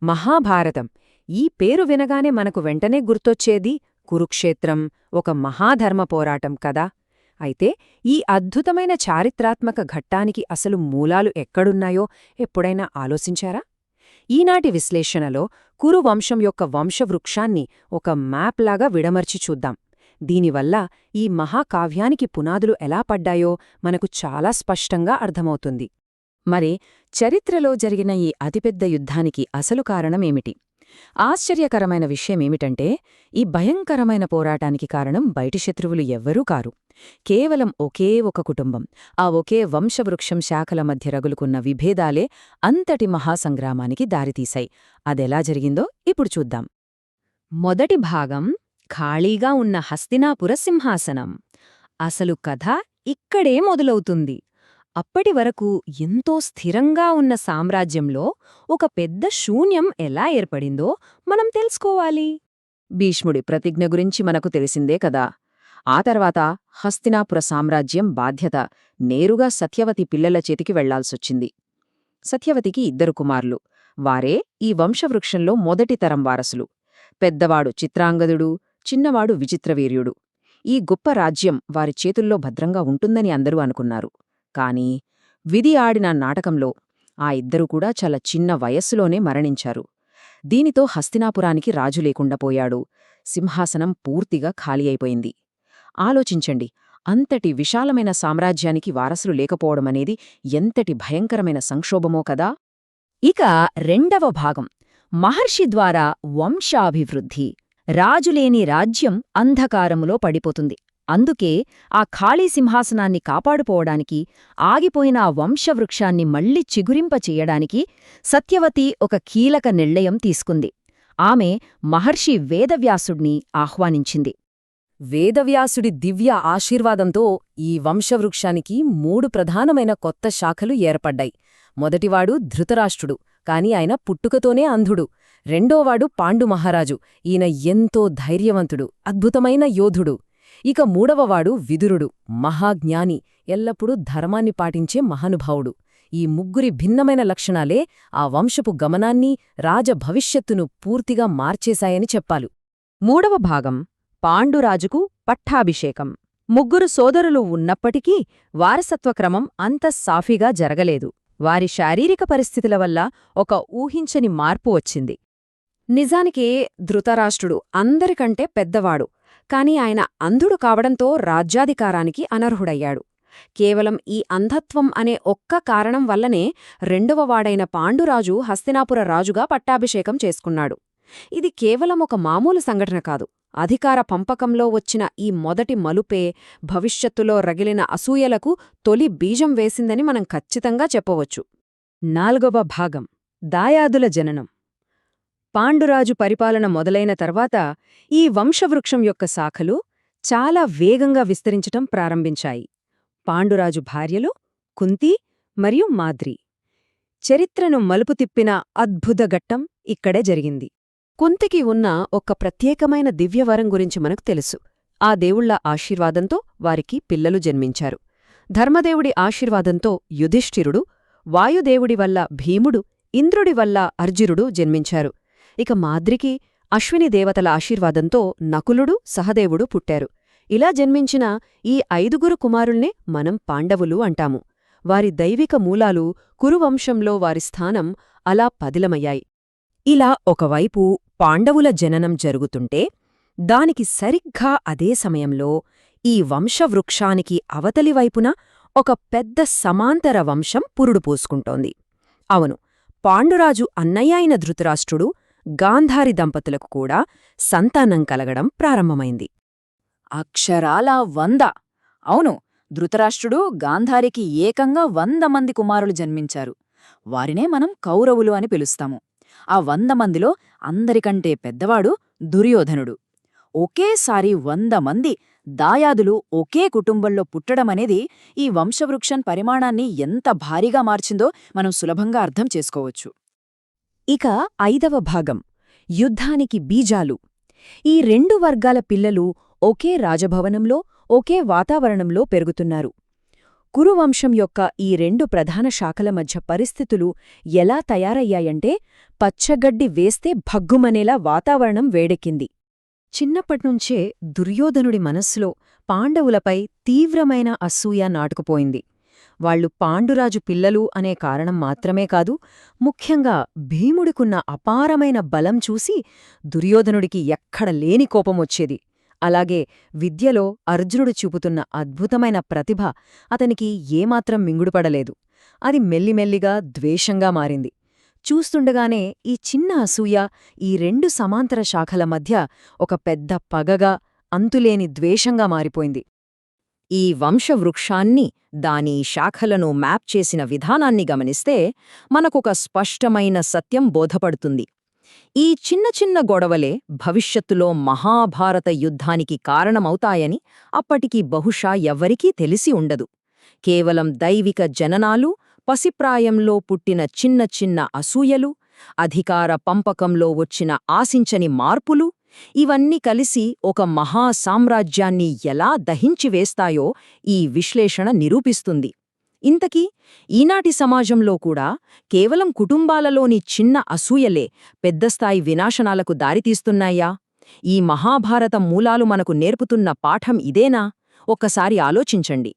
మహాభారతం ఈ పేరు వినగానే మనకు వెంటనే గుర్తొచ్చేది కురుక్షేత్రం, ఒక మహాధర్మ పోరాటం కదా. అయితే ఈ అద్భుతమైన చారిత్రాత్మక ఘట్టానికి అసలు మూలాలు ఎక్కడున్నాయో ఎప్పుడైనా ఆలోచించారా? ఈనాటి విశ్లేషణలో కురు వంశం యొక్క వంశవృక్షాన్ని ఒక మ్యాప్లాగా విడమర్చి చూద్దాం. దీనివల్ల ఈ మహాకావ్యానికి పునాదులు ఎలా పడ్డాయో మనకు చాలా స్పష్టంగా అర్థమవుతుంది. మరి చరిత్రలో జరిగిన ఈ అతిపెద్ద యుద్ధానికి అసలు కారణమేమిటి? ఆశ్చర్యకరమైన విషయమేమిటంటే, ఈ భయంకరమైన పోరాటానికి కారణం బయటి శత్రువులు ఎవ్వరూ కారు. కేవలం ఒకే ఒక కుటుంబం, ఆ ఒకే వంశవృక్షం శాఖల మధ్య రగులుకున్న విభేదాలే అంతటి మహాసంగ్రామానికి దారితీశాయి. అదెలా జరిగిందో ఇప్పుడు చూద్దాం. మొదటి భాగం ఖాళీగా ఉన్న హస్తినాపుర సింహాసనం. అసలు కథ ఇక్కడే మొదలవుతుంది. అప్పటి వరకు ఎంతో స్థిరంగా ఉన్న సామ్రాజ్యంలో ఒక పెద్ద శూన్యం ఎలా ఏర్పడిందో మనం తెలుసుకోవాలి. భీష్ముడి ప్రతిజ్ఞ గురించి మనకు తెలిసిందే కదా. ఆ తర్వాత హస్తినాపుర సామ్రాజ్యం బాధ్యత నేరుగా సత్యవతి పిల్లల చేతికి వెళ్లాల్సొచ్చింది. సత్యవతికి 2 కుమారులు. వారే ఈ వంశవృక్షంలో మొదటి తరం వారసులు. పెద్దవాడు చిత్రాంగదుడు, చిన్నవాడు విచిత్రవీర్యుడు. ఈ గొప్ప రాజ్యం వారి చేతుల్లో భద్రంగా ఉంటుందని అందరూ అనుకున్నారు. కాని విధి ఆడిన నాటకంలో ఆ 2 కూడా చాలా చిన్న వయస్సులోనే మరణించారు. దీనితో హస్తినాపురానికి రాజు లేకుండా పోయాడు. సింహాసనం పూర్తిగా ఖాళీ అయిపోయింది. ఆలోచించండి, అంతటి విశాలమైన సామ్రాజ్యానికి వారసులు లేకపోవడమనేది ఎంతటి భయంకరమైన సంక్షోభమో కదా. ఇక రెండవ భాగం మహర్షి ద్వారా వంశాభివృద్ధి. రాజులేని రాజ్యం అంధకారములో పడిపోతుంది. అందుకే ఆ ఖాళీ సింహాసనాన్ని కాపాడుకోవడానికి, ఆగిపోయిన ఆ వంశవృక్షాన్ని మళ్లీ చిగురింపచెయ్యడానికి సత్యవతి ఒక కీలక నిర్ణయం తీసుకుంది. ఆమె మహర్షి వేదవ్యాసుడిని ఆహ్వానించింది. వేదవ్యాసుడి దివ్య ఆశీర్వాదంతో ఈ వంశవృక్షానికి 3 ప్రధానమైన కొత్త శాఖలు ఏర్పడ్డాయి. మొదటివాడు ధృతరాష్ట్రుడు, కాని ఆయన పుట్టుకతోనే అంధుడు. రెండోవాడు పాండు మహారాజు. ఈయన ఎంతో ధైర్యవంతుడు, అద్భుతమైన యోధుడు. ఇక మూడవవాడు విదురుడు, మహాజ్ఞాని, ఎల్లప్పుడూ ధర్మాన్ని పాటించే మహానుభావుడు. ఈ ముగ్గురి భిన్నమైన లక్షణాలే ఆ వంశపు గమనాన్ని, రాజభవిష్యత్తును పూర్తిగా మార్చేశాయని చెప్పాలి. మూడవ భాగం పాండురాజుకు పట్టాభిషేకం. ముగ్గురు సోదరులు ఉన్నప్పటికీ వారసత్వక్రమం అంత సాఫీగా జరగలేదు. వారి శారీరక పరిస్థితుల వల్ల ఒక ఊహించని మార్పు వచ్చింది. నిజానికే ధృతరాష్ట్రుడు అందరికంటే పెద్దవాడు, కాని ఆయన అంధుడు కావడంతో రాజ్యాధికారానికి అనర్హుడయ్యాడు. కేవలం ఈ అంధత్వం అనే ఒక్క కారణం వల్లనే రెండవవాడైన పాండురాజు హస్తినాపుర రాజుగా పట్టాభిషేకం చేసుకున్నాడు. ఇది కేవలం ఒక మామూలు సంఘటన కాదు. అధికార పంపకంలో వచ్చిన ఈ మొదటి మలుపే భవిష్యత్తులో రగిలిన అసూయలకు తొలి బీజం వేసిందని మనం ఖచ్చితంగా చెప్పవచ్చు. నాలుగవ భాగం దాయాదుల జననం. పాండురాజు పరిపాలన మొదలైన తర్వాత ఈ వంశవృక్షం యొక్క శాఖలు చాలా వేగంగా విస్తరించటం ప్రారంభించాయి. పాండురాజు భార్యలు కుంతి మరియు మాద్రి. చరిత్రను మలుపు తిప్పిన అద్భుత ఘట్టం ఇక్కడే జరిగింది. కుంతికి ఉన్న ఒక ప్రత్యేకమైన దివ్యవరం గురించి మనకు తెలుసు. ఆ దేవుళ్ల ఆశీర్వాదంతో వారికి పిల్లలు జన్మించారు. ధర్మదేవుడి ఆశీర్వాదంతో యుధిష్ఠిరుడు, వాయుదేవుడి వల్ల భీముడు, ఇంద్రుడి వల్ల అర్జునుడు జన్మించారు. ఇక మాద్రికి అశ్విని దేవతల ఆశీర్వాదంతో నకులుడు, సహదేవుడు పుట్టారు. ఇలా జన్మించిన ఈ 5 కుమారుల్నే మనం పాండవులు అంటాము. వారి దైవిక మూలాలు, కురువంశంలో వారి స్థానం అలా పదిలమయ్యాయి. ఇలా ఒకవైపు పాండవుల జననం జరుగుతుంటే, దానికి సరిగ్గా అదే సమయంలో ఈ వంశవృక్షానికి అవతలివైపున ఒక పెద్ద సమాంతర వంశం పురుడు పోసుకుంటోంది. అవును, పాండురాజు అన్నయ్య అయిన ధృతరాష్ట్రుడు, గాంధారి దంపతులకు కూడా సంతానం కలగడం ప్రారంభమైంది. అక్షరాల 100. అవును, ధృతరాష్ట్రుడు గాంధారికి ఏకంగా 100 మంది కుమారులు జన్మించారు. వారినే మనం కౌరవులు అని పిలుస్తాము. ఆ 100 మందిలో అందరికంటే పెద్దవాడు దుర్యోధనుడు. ఒకేసారి 100 మంది దాయాదులు ఒకే కుటుంబంలో పుట్టడమనేది ఈ వంశవృక్షం పరిమాణాన్ని ఎంత భారీగా మార్చిందో మనం సులభంగా అర్థం చేసుకోవచ్చు. ఇక 5వ భాగం యుద్ధానికి బీజాలు. ఈ 2 వర్గాల పిల్లలు ఒకే రాజభవనంలో, ఒకే వాతావరణంలో పెరుగుతున్నారు. కురువంశం యొక్క ఈ రెండు ప్రధాన శాఖల మధ్య పరిస్థితులు ఎలా తయారయ్యాయంటే పచ్చగడ్డి వేస్తే భగ్గుమనేలా వాతావరణం వేడెక్కింది. చిన్నప్పట్నుంచే దుర్యోధనుడి మనస్సులో పాండవులపై తీవ్రమైన అసూయ నాటుకుపోయింది. వాళ్లు పాండురాజు పిల్లలు అనే కారణం మాత్రమే కాదు, ముఖ్యంగా భీముడికున్న అపారమైన బలం చూసి దుర్యోధనుడికి ఎక్కడ లేని కోపమొచ్చేది. అలాగే విద్యలో అర్జునుడు చూపుతున్న అద్భుతమైన ప్రతిభ అతనికి ఏమాత్రం మింగుడుపడలేదు. అది మెల్లిమెల్లిగా ద్వేషంగా మారింది. చూస్తుండగానే ఈ చిన్న అసూయ ఈ రెండు సమాంతర శాఖల మధ్య ఒక పెద్ద పగగా, అంతులేని ద్వేషంగా మారిపోయింది. ఈ వంశవృక్షాన్ని, దాని శాఖలను మ్యాప్ చేసిన విధానాన్ని గమనిస్తే మనకొక స్పష్టమైన సత్యం బోధపడుతుంది. ఈ చిన్న చిన్న గొడవలే భవిష్యత్తులో మహాభారత యుద్ధానికి కారణమవుతాయని అప్పటికి బహుశా ఎవ్వరికీ తెలిసి ఉండదు. కేవలం దైవిక జననాలు, పసిప్రాయంలో పుట్టిన చిన్న చిన్న అసూయలు, అధికార పంపకంలో వచ్చిన ఆశించని మార్పులు, ఇవన్నీ కలిసి ఒక మహాసామ్రాజ్యాన్ని ఎలా దహించివేస్తాయో ఈ విశ్లేషణ నిరూపిస్తుంది. ఇంతకీ ఈనాటి సమాజంలో కూడా కేవలం కుటుంబాలలోని చిన్న అసూయలే పెద్దస్థాయి వినాశనాలకు దారితీస్తున్నాయా? ఈ మహాభారత మూలాలు మనకు నేర్పుతున్న పాఠం ఇదేనా? ఒక్కసారి ఆలోచించండి.